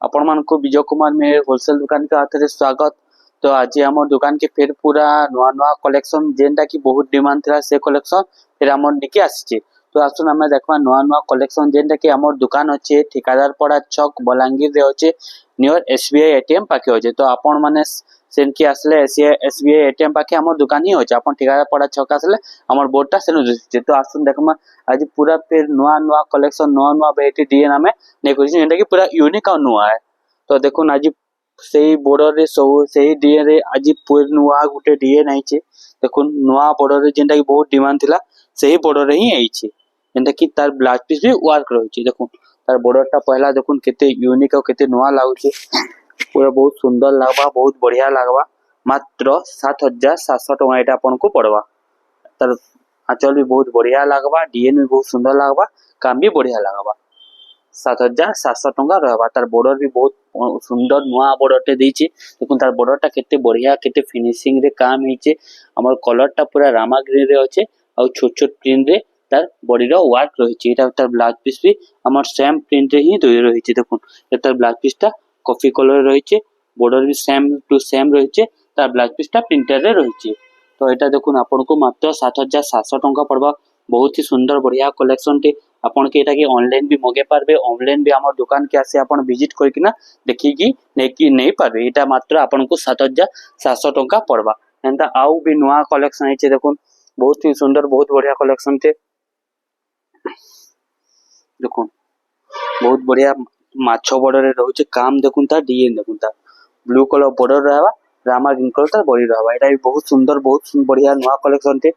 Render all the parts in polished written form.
आपण मान को विजय कुमार मेरे होलसेल दुकान के हाथ स्वागत। तो आज आम दुकान के फिर पूरा नुआ नुआ कलेक्शन जेनटा की बहुत डिमांड था से कलेक्शन फिर आम निके आसी। तो आसुन आम देखा नुआ नुआ कलेक्शन जेनटा की आम दुकान अच्छे ठिकादार पड़ा छक बलांगीर रे अच्छे नियर एसबीआई एटीएम पाखे अच्छे। तो आपण मैंने सेन की आसले एसबीआई एटीएम पाखे आम दुकान ही अच्छे। आप ठिकादार पड़ा छक आसले आम बोर्डटा सेनु दिशे। तो आसुन देखा आज पूरा फिर नुआ नुआ कलेक्शन नुआ नुआ वेराइटी डीएन आम नहीं कि पूरा यूनिक और नुआ है। तो देखो आज से बॉर्डर रे सब से डीएन रे आज पूरा नुआ गुटे डीएन आइचे। देखो नुआ बॉर्डर रे जेंटा की बहुत डिमांड थिला सही बॉर्डर रे ही आइचे जेंटा की तार ब्लाउज पीस भी वर्क रहिचे। देखो तार बॉर्डर टा पहला देखो केते यूनिक और केते नुआ लागुचे पूरा बहुत सुंदर लागबा बहुत बढ़िया लागबा। मात्र 7700 टका एटा आपन को पड़वा। तार आंचल भी बहुत बढ़िया लागबा डीएन भी बहुत सुंदर लागबा काम भी बढ़िया लागबा। 7700 टका रहबा। तार बॉर्डर भी बहुत सुंदर नुआ बॉर्डर टे देछि। देखो तार बॉर्डर टा केते बढ़िया केते फिनिशिंग रे काम हिचे। हमर कलर टा पूरा रामा ग्रीन रे अच्छे और छोट छोट प्रिंट रे तार बॉडी रो वर्क रहिछि। एटा तार ब्लाउज पीस भी हमर सेम प्रिंट रे ही दोई रहिछि। देखो तार ब्लाउज पीस टा कॉफी कलर रहिछि बॉर्डर भी सेम टू सेम रहिछि तार ब्लाउज पीस टा प्रिंटेड रे रहिछि। तो एटा देखो आपन को मात्र 7700 टका पड़बा। बहुत ही सुंदर बढ़िया कलेक्शन टे आपन के एटा के ऑनलाइन भी मगे पारबे ऑनलाइन भी हमर दुकान के आसे आपन विजिट करके ना देखि कि नहीं पारबे। एटा मात्र आपन को 7700 टका पड़बा। एंता आउ भी नुआ कलेक्शन आइचे। देखो बहुत ही सुंदर बहुत बढ़िया कलेक्शन टे। देखो बहुत बढ़िया माछो बॉर्डर रे रहउचे काम। देखुन ता डीएन देखुन ता ब्लू कलर बॉर्डर रहबा रामा ग्रीन कलर ता बॉडी रहबा। एटा भी बहुत सुंदर बहुत बढ़िया नुआ कलेक्शन टे।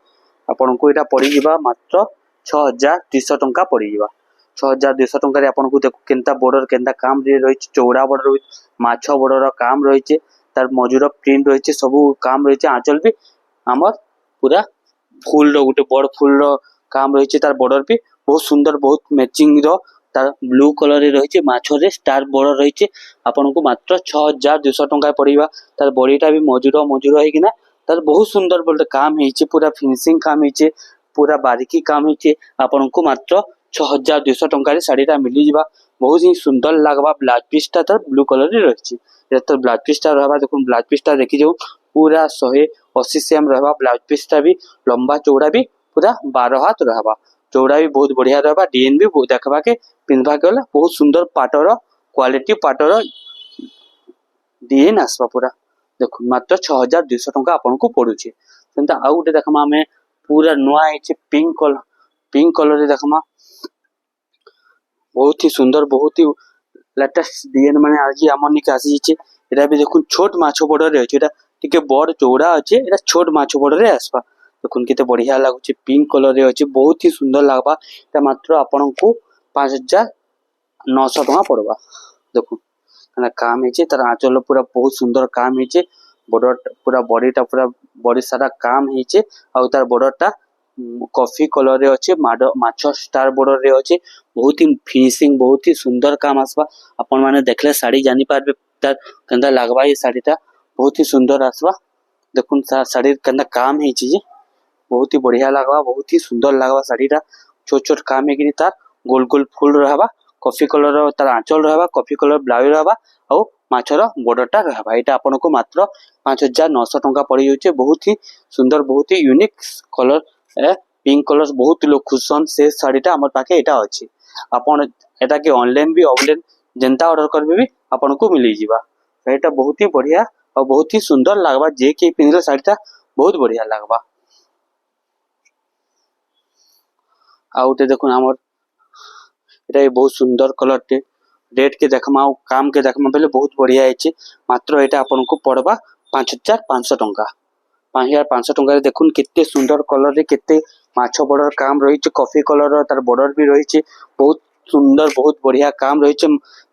आपन को एटा पड़ी जिबा मात्र 6200 टका पड़ी जिबा। 6200 टका रे आपन को देखो केनता बॉर्डर केनता काम रे रहिछ चौड़ा बॉर्डर रहि माछो बॉर्डर काम रहिছে तार मजूर प्रिंट रहिছে सब काम रहिছে। आंचल भी हमर पूरा फुल रो गुटे बड़ फुल रो काम रहिছে तार बॉर्डर भी बहुत सुंदर बहुत मैचिंग रो तार ब्लू कलर रे रहिছে माछो रे स्टार बॉर्डर रहिছে। आपन को मात्र 6200 टका पड़ीबा। तार बॉडीटा भी मजूर है कि ना तार बहुत सुंदर बोलते काम हिचे पूरा फिनिशिंग काम हिचे पूरा बारीकी काम हिचे। आपन को मात्र 6200 टका रे साड़ीटा मिली जिबा। बहुत ही सुंदर लागबा। ब्लाउज पीस टा तार ब्लू कलर रे रहिছে। ये तो ब्लाउज पीस टा रहबा। देखो ब्लाउज पीस टा देखि जो पूरा 180 सेम रहबा। ब्लाउज पीस टा भी लंबा चौड़ा भी पूरा 12 हाथ रहबा। चौड़ा भी बहुत बढ़िया रहबा। डीएन भी देखबा के पिनबा के बहुत सुंदर पाटर क्वालिटी पाटर डीएन आसबा पूरा। देखो मात्र 6200 टका आपन को पड़ुचे। सेंता आउ गुटे देखमा हमें पूरा नुआ आइचे पिंक कलर रे देखमा बहुत ही सुंदर बहुत ही लेटेस्ट डीएन माने आज हमन के आसी छे। एटा भी देखुन छोट माछो बॉर्डर रे अछि। एटा टिके बड़ चौड़ा अछि एटा छोट माछो बॉर्डर रे आसबा। देखुन केते बढ़िया लागुचे पिंक कलर रे अछि बहुत ही सुंदर लागबा। एटा मात्र आपन को 5900 टका पड़बा। देखुन ना काम हिचे तार आंचल पूरा बहुत सुंदर काम हिचे बॉर्डर पूरा बॉडीटा पूरा बॉडी सारा काम हिचे और तार बॉर्डरटा कॉफी कलर रे अछि माछो स्टार बॉर्डर रे अछि। बहुत ही फिनिशिंग बहुत ही सुंदर काम आसबा। अपन माने देखले साड़ी जानि पारबे तार कंदा लागबा। ये साड़ीटा बहुत ही सुंदर आसबा। देखुन साड़ी कंदा काम हिचे जे बहुत ही बढ़िया लागबा बहुत ही सुंदर लागबा। साड़ीटा छोट छोट काम है कि तार गोल गोल फुल रहबा कॉफी कलर तार आंचल रहबा कॉफी कलर ब्लाउज रहबा और माछर बॉर्डरटा रहबा। एटा आपन को मात्र 5900 टका पड़ी जाउचे। बहुत ही सुंदर बहुत ही यूनिक कलर पिंक कलर बहुत लोग खुशन से साड़ीटा हमर पाके एटा अछि। आपन एटा के ऑनलाइन भी ऑफलाइन जनता ऑर्डर करबे भी आपन को मिली जिबा। एटा बहुत ही बढ़िया और बहुत ही सुंदर लागबा। जे के पिनले साड़ीटा बहुत बढ़िया लागबा। आउटे देखुन हमर एटा बहुत सुंदर कलर टे रेड के देखमा काम के देखमा पहले बहुत बढ़िया है। मात्र एटा आपन को पड़बा 5500 टका। 5500 टका रे देखुन केते सुंदर कलर रे केते माछो बॉर्डर काम रही कॉफी कलर तार बॉर्डर भी रही बहुत सुंदर बहुत बढ़िया काम रही।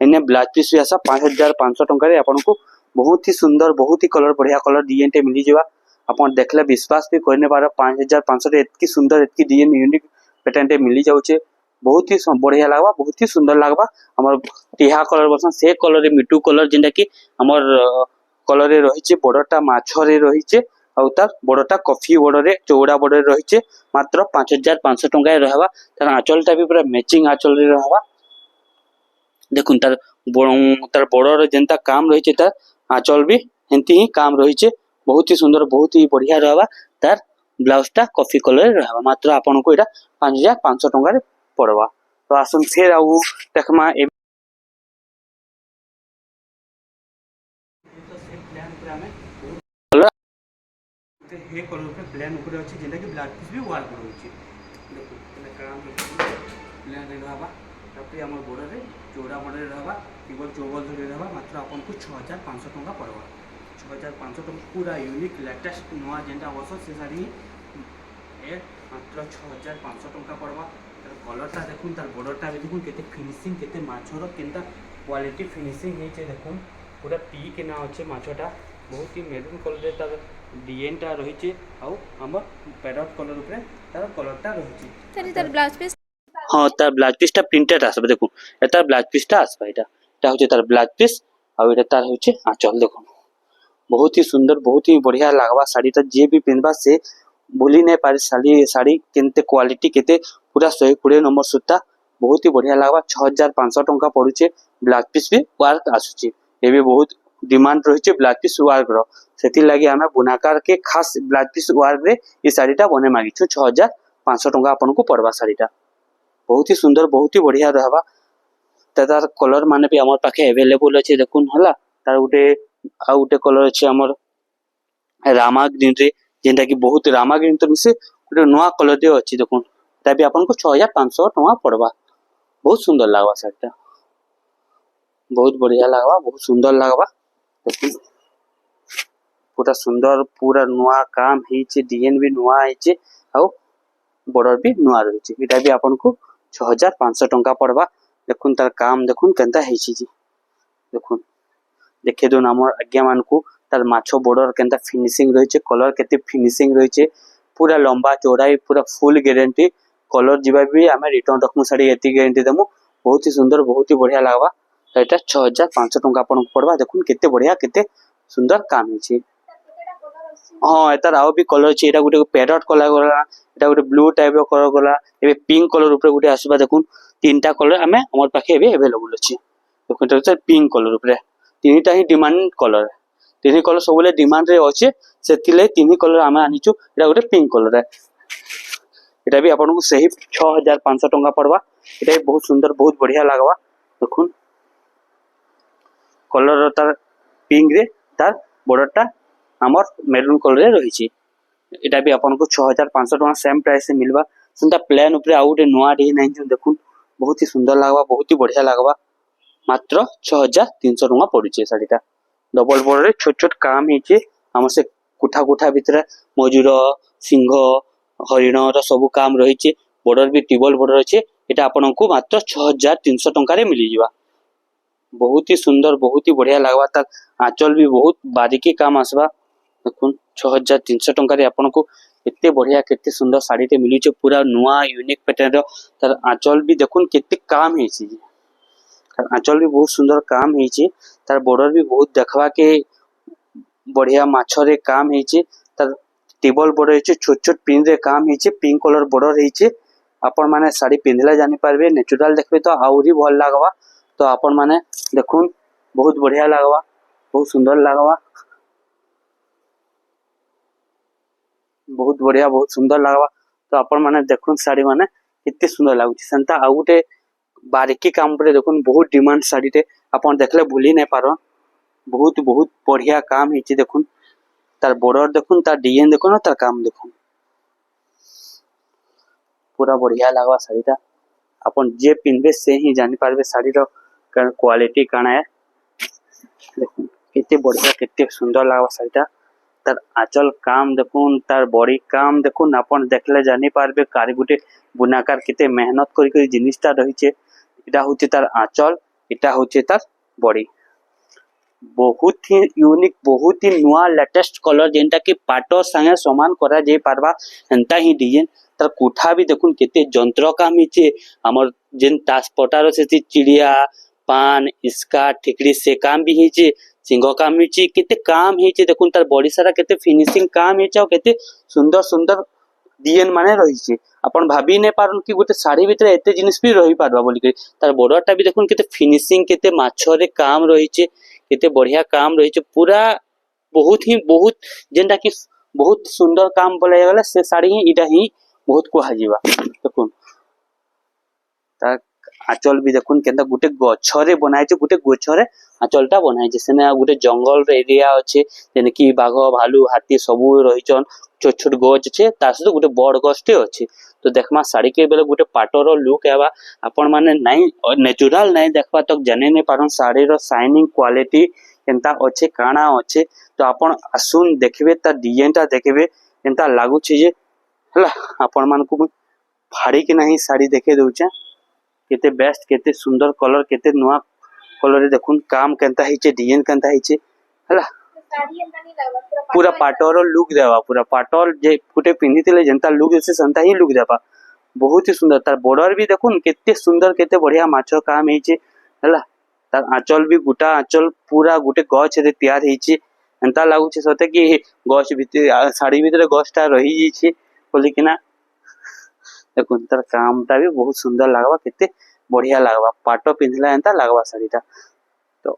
एने ब्लाउज पीस भी आसा 5500 टका रे आपन को बहुत ही सुंदर बहुत ही कलर बढ़िया कलर डीएन टे मिली जिबा। आपन देखले विश्वास भी करने पार 5500 रे एतकी सुंदर एतकी डीएन यूनिक पैटर्न टे मिली जाउचे। बहुत ही बढ़िया लागबा बहुत ही सुंदर लागबा। हमर टिहा कलर बसन से कलर रे मिटू कलर जेंटा की हमर कलर रे रहिचे बॉर्डरटा माछो रे रहिचे और तार बॉर्डरटा कॉफी बॉर्डर रे चौड़ा बॉर्डर रे रहिचे। मात्र 5500 टका रे रहबा। तार आंचलटा भी पूरा मैचिंग आंचल रे रहबा। देखुन तार बॉर्डर जेनता काम रही तार आंचल भी हेंती ही काम रही बहुत ही सुंदर बहुत ही बढ़िया रहबा तार ब्लाउज टा कॉफी कलर रहबा मात्र आपन को एटा 5500 टंका रे पड़वा। तो आसन फिर आउ देखमा ए तो से प्लान पूरा में हे कलर पे प्लान ऊपर अछि जेना कि ब्लैक पीस भी वाल पर होछि देखो एना काम प्लान रे रहबा तापरे हमर बॉर्डर रे चौड़ा बॉर्डर रहबा केवल चौबल धरे रहबा मात्र आपन को 6500 टंका पड़वा। 6500 टंका पूरा यूनिक लेटेस्ट नवा जेंटा वर्ष से साड़ी ए मात्र 6500 टंका पड़वा। तार कलरटा देखुन तार बॉर्डरटा भी देखुन केते फिनिशिंग केते माछर केनता क्वालिटी फिनिशिंग हेचे देखुन पूरा पी के ना अच्छे माछटा बहुत ही मेरून कलर रे तार डिजाइनटा रहिचे आउ हमर पैरट कलर ऊपर तार कलरटा रहिचे तनी तार ब्लाउज पीस हां तार ब्लाउज पीसटा प्रिंटेड आसबे देखुन एता ब्लाउज पीसटा आसबा एटा होचे तार ब्लाउज पीस आउ एटा तार होचे आंचल देखुन बहुत ही सुंदर बहुत ही बढ़िया लागबा साड़ीटा जे भी पिनबा से भूली नहीं पारे साड़ी केनते क्वालिटी केते पूरा 120 नंबर सूता बहुत ही बढ़िया लागबा 6500 टंका पड़ुचे। ब्लाउज पीस भी वर्क आसुची ए भी बहुत डिमांड रहिचे ब्लाउज पीस वर्क रो सेति लागि हमें बुनाकार के खास ब्लाउज पीस वर्क रे ई साड़ीटा बने मागिछु 6500 टंका आपन को पड़वा। साड़ीटा बहुत ही सुंदर बहुत ही बढ़िया रहबा तार कलर माने भी हमर पाखे अवेलेबल अछि देखुन हला तार उटे आ उटे कलर अछि हमर रामा ग्रीन रे जेंटा कि बहुत रामा ग्रीन तो मिसे उटे नवा कलर दे अछि देखुन ता भी आपन को 6500 टंका पड़वा। बहुत सुंदर लागबा साड़ीटा बहुत बढ़िया लागबा बहुत सुंदर लागबा देखुन पूरा सुंदर पूरा नवा काम हिचे डिजाइन भी नवा हिचे आ बॉर्डर भी नवा रहिचे एटा भी आपन को 6500 टंका पड़वा। देखुन तार काम देखुन केनता हिची जी देखुन देखे दोन हमर आज्ञा मान को तार माछो बॉर्डर केनता फिनिशिंग रहिचे कलर केते फिनिशिंग रहिचे पूरा लंबा चौड़ाई पूरा फुल गारंटी कलर जीवा भी हमें रिटर्न रखमु साड़ी एती गारंटी देमु बहुत ही सुंदर बहुत ही बढ़िया लागबा। एटा 6500 टंका आपन पड़वा देखुन केते बढ़िया केते सुंदर काम हिची हां एतार आउ भी कलर छी एटा गुटे पैरट कलर गला एटा गुटे ब्लू टाइप रो कलर गला एबे पिंक कलर ऊपर गुटे आसबा देखुन तीनटा कलर हमें हमर पाखे एबे अवेलेबल अछि देखुन एटा पिंक कलर ऊपर तीनटा ही डिमांड कलर तीन कलर सबले डिमांड रे अछि सेतिले तीन कलर हमें आनिचु एटा गुटे पिंक कलर है एटा भी आपन को सही 6500 टंका पड़वा। एटा भी बहुत सुंदर बहुत बढ़िया लागबा देखुन कलर तार पिंक रे तार बॉर्डरटा हमर मेरून कलर रे रहिछि एटा भी आपन को 6500 टंका सेम प्राइस से मिलबा सुंदर प्लेन ऊपर आउटे नोआ डी नहीं देखुन बहुत ही सुंदर लागबा बहुत ही बढ़िया लागबा मात्र 6300 टंका पड़ुचे साड़ीटा डबल बॉर्डर रे छोट छोट काम हिचे हमर से कुठा कुठा भीतर मजूर सिंह हरिण रो सब काम रहिचे बॉर्डर भी टिबल बॉर्डर अछि एटा आपन को मात्र 6300 टंका रे मिली जिबा बहुत ही सुंदर बहुत ही बढ़िया लागबा ता आंचल भी बहुत बारीकी काम आसबा देखुन 6300 टंका रे आपन को केते बढ़िया केते सुंदर साड़ी ते मिलुचे पूरा नुआ यूनिक पैटर्न रो तार आंचल भी देखुन केते काम हिची आंचल भी बहुत सुंदर काम हिची तार बॉर्डर भी बहुत देखवा के बढ़िया माछरे काम हिची तार टेबल बॉर्डर हिची छोट छोट पिन रे काम हिची पिंक कलर बॉर्डर हिची अपन माने साड़ी पिनला जानि पारबे नेचुरल देखबे तो आउरी भल लागबा तो अपन माने देखुन बहुत बढ़िया लागबा बहुत सुंदर लागबा बहुत बढ़िया बहुत सुंदर लागबा तो अपन माने देखुन साड़ी माने कितने सुंदर लागुची संता आ गुटे बारीकी काम पर देखुन बहुत डिमांड साड़ी टे अपन देखले भूली नहीं पारो बहुत बहुत बढ़िया काम हिची देखुन तार बॉर्डर देखुन तार डिजाइन देखुन तार काम देखुन पूरा बढ़िया लागबा साड़ीटा अपन जे पिनबे से ही जानि पारबे साड़ी रो क्वालिटी काना है देखुन केते बढ़िया केते सुंदर लागबा साड़ीटा तार आंचल काम देखुन तार बॉडी काम देखुन अपन देखले जानि पारबे कारी गुटे बुनाकार केते मेहनत करी करी जिनिसटा रहिचे एटा होचे तार आंचल एटा होचे तार बॉडी बहुत ही यूनिक बहुत ही नुआ लेटेस्ट कलर जेंटा कि पाटो संगे समान करा जे पारबा एंता ही डिजाइन तार कोठा भी देखुन केते जंत्र काम हिचे हमर जेन टासपटार से चिड़िया पान इसका ठिकड़ी से काम भी हिचे सिंह काम हिचे केते काम हिचे देखुन तार बॉडी सारा केते फिनिशिंग काम हिचे केते सुंदर सुंदर डिजाइन माने रही अपन भाभी नहीं पारन कि गोटे शाढ़ी भितर एत जिनिस भी रही पार्बा बोलिक तार बॉर्डरटा भी देखुन केते फिनिशिंग केते माछरे काम रही केते बढ़िया काम रही पूरा बहुत जेनटा कि बहुत सुंदर काम बोला गला से शाढ़ी ही इटा ही बहुत कुहाजिबा देखुन तार आंचल भी देखुन केनता गोटे गछरे बनाइছে गोटे गछरे आंचलटा बनाइছে सेने गोटे जंगल एरिया अच्छे जेने कि बाघ भालू हाथी सब रहीचन छोट छोट गछ छे तार सहित गोटे बड़ गछटे अच्छे तो देखमा साड़ी के बेले गोटे पाटर लुक आवा आपण माने नहीं नेचुरल नहीं देखबा तक जाने नहीं पारन साड़ी रो शाइनिंग क्वालिटी केनता अच्छे काना अच्छे तो आपण आसुन देखबे ता डिजाइनटा देखबे केनता लागु छे जे हला आपण मान को फाड़ी के नहीं साड़ी देखे दउचे केते बेस्ट केते सुंदर कलर केते नुआ कलर देखुन काम केनता हिचे डिजाइन केनता हिचे हला पूरा पाटर लुक देवा पूरा पाटर जे गुटे पिन्हितिले जेंता लुक से संता ही लुक देवा बहुत ही सुंदर तार बॉर्डर भी देखुन केते सुंदर केते बढ़िया माछो काम हिचे हला तार आंचल भी गुटा आंचल पूरा गुटे गछ रे तैयार हिचे एंता लागु छे सते कि गछ भीतर साड़ी भीतर गछटा रही जिछे बोली किना देखुन तार कामटा भी बहुत सुंदर लागबा केते बढ़िया लागबा पाटो पिंधला एंता लागबा साड़ीटा तो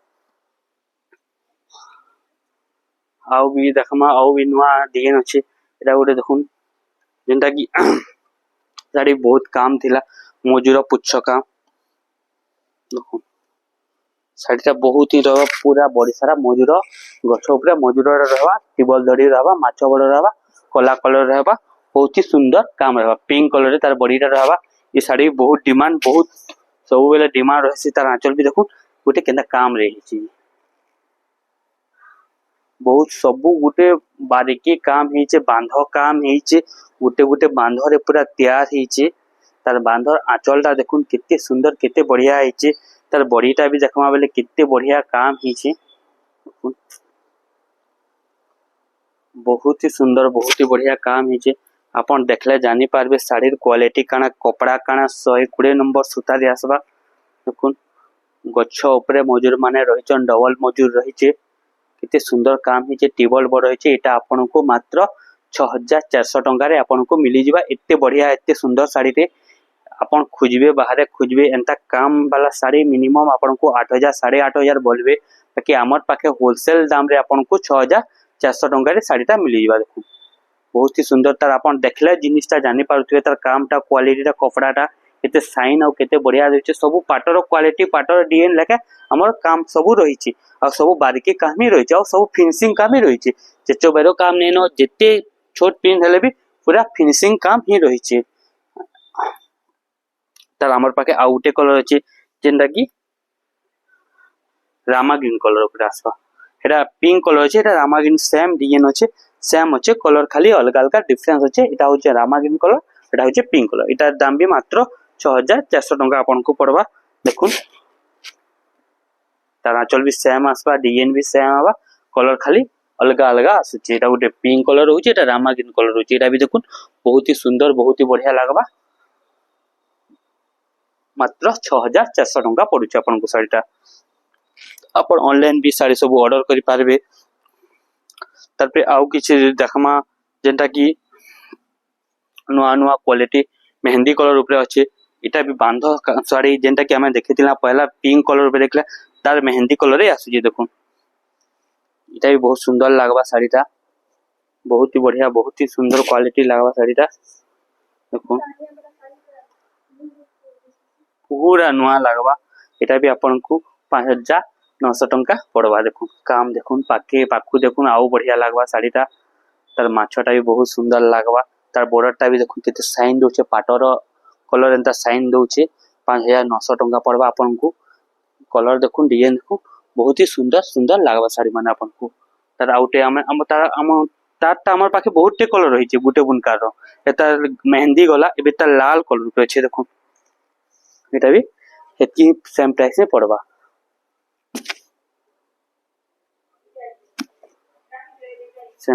आउ भी देखमा आउ भी नुआ डिजाइन अच्छे एटा गोटे देखुन जेनटा कि साड़ी बहुत काम थिला मजूर पुच्छ काम देखुन साड़ीटा बहुत ही रहबा पूरा बड़ी सारा मजूर गछ ऊपर मजूर रहबा टेबल दड़ी रहबा माछ बड़ रहबा कला कलर रहबा बहुत ही सुंदर काम रहबा पिंक कलर रे तार बॉडीटा रहबा ये साड़ी बहुत डिमांड बहुत सब बेले डिमांड रहसी तार आंचल भी देखुन गोटे केनता काम रही बहुत सबु गोटे बारीकी काम हिचे बांध काम हिचे गोटे गोटे बांध रे पूरा तैयार हिचे तार बांधर आंचलटा देखुन केते सुंदर केते बढ़िया हिचे तार बॉडीटा भी देखमा बेले केते बढ़िया काम हिचे बहुत ही सुंदर बहुत ही बढ़िया काम हिचे अपन देखले जानी पारबे साड़ीर क्वालिटी काना कपड़ा काना 120 नंबर सूता रे आसबा देखुन गच्छ ऊपर मजूर माने रहिचन डबल मजूर रहिचे केते सुंदर काम हिचे टेबल बड़ रहिचे एटा आपन को मात्र 6400 टंका रे आपन को मिली जिबा एते बढ़िया एते सुंदर साड़ी रे अपन खुजबे बाहर खुजबे एंता काम वाला साड़ी मिनिमम आपन को 8000 8500 बोलबे ताकि हमर पाखे होलसेल दाम रे आपन को 6400 टंका रे साड़ीटा मिली जिबा देखुन बहुत ही सुंदर तार आपन देखले जिनिसटा जानि पारुथबे तार कामटा क्वालिटीटा कपड़ाटा केते साइन और केते बढ़िया रहिचे सब पाटर क्वालिटी पाटर डिजाइन लेके हमर काम सब रहिचे आ सब बारीकी काम ही रहिचे आ सब फिनिशिंग काम ही रहिचे जेचो बेरो काम नेनो जेते छोट पिन हेले भी पूरा फिनिशिंग काम ही रहिचे तार हमर पाके आउटे कलर अछि जेंदा कि रामा ग्रीन कलर ऊपर आसबा एटा पिंक कलर अछि एटा रामा ग्रीन सेम डिजाइन अछि सेम अच्छे कलर खाली अलग अलग डिफरेंस अच्छे एटा होचे रामा ग्रीन कलर एटा होचे पिंक कलर एटा दाम भी मात्र 6400 टंका आपन को पड़वा देखुन तार आंचल भी सेम आसबा डिजाइन भी सेम आबा कलर खाली अलग अलग आसुचे एटा गोटे पिंक कलर होचे एटा रामा ग्रीन कलर होचे एटा भी देखुन बहुत ही सुंदर बहुत ही बढ़िया लागबा मात्र 6400 टंका पड़ुचे आपन को साड़ीटा अपन ऑनलाइन भी साड़ी सब ऑर्डर करि पारबे तारपे आउ किछि देखमा जेंटा कि नुआ नुआ क्वालिटी मेहंदी कलर ऊपर अच्छे इटा भी बांध साड़ी जेंटा कि हमें देखिथिला पहला पिंक कलर ऊपर देखला तार मेहंदी कलर रे आसुजे देखुन इटा भी बहुत सुंदर लागबा साड़ीटा बहुत ही बढ़िया बहुत ही सुंदर क्वालिटी लागबा साड़ीटा देखुन पूरा नुआ लागबा इटा भी आपन को 5900 टंका पड़वा देखुन काम देखुन पाके पाखु देखुन आउ बढ़िया लागबा साड़ीटा तार माछटा भी बहुत सुंदर लागबा तार बॉर्डरटा भी देखुन केते साइन दोचे पाटर कलर एंता साइन दोचे 5900 टंका पड़वा आपन को कलर देखुन डिजाइन देखुन बहुत ही सुंदर सुंदर लागबा साड़ी माने आपन को तार आउटे हम तारटा हमर पाखे बहुत टे कलर रहिचे गुटे बुनकार रो एता मेहंदी गला एबे ता लाल कलर पे छे देखुन एटा भी हेती सेम प्राइस में पड़वा।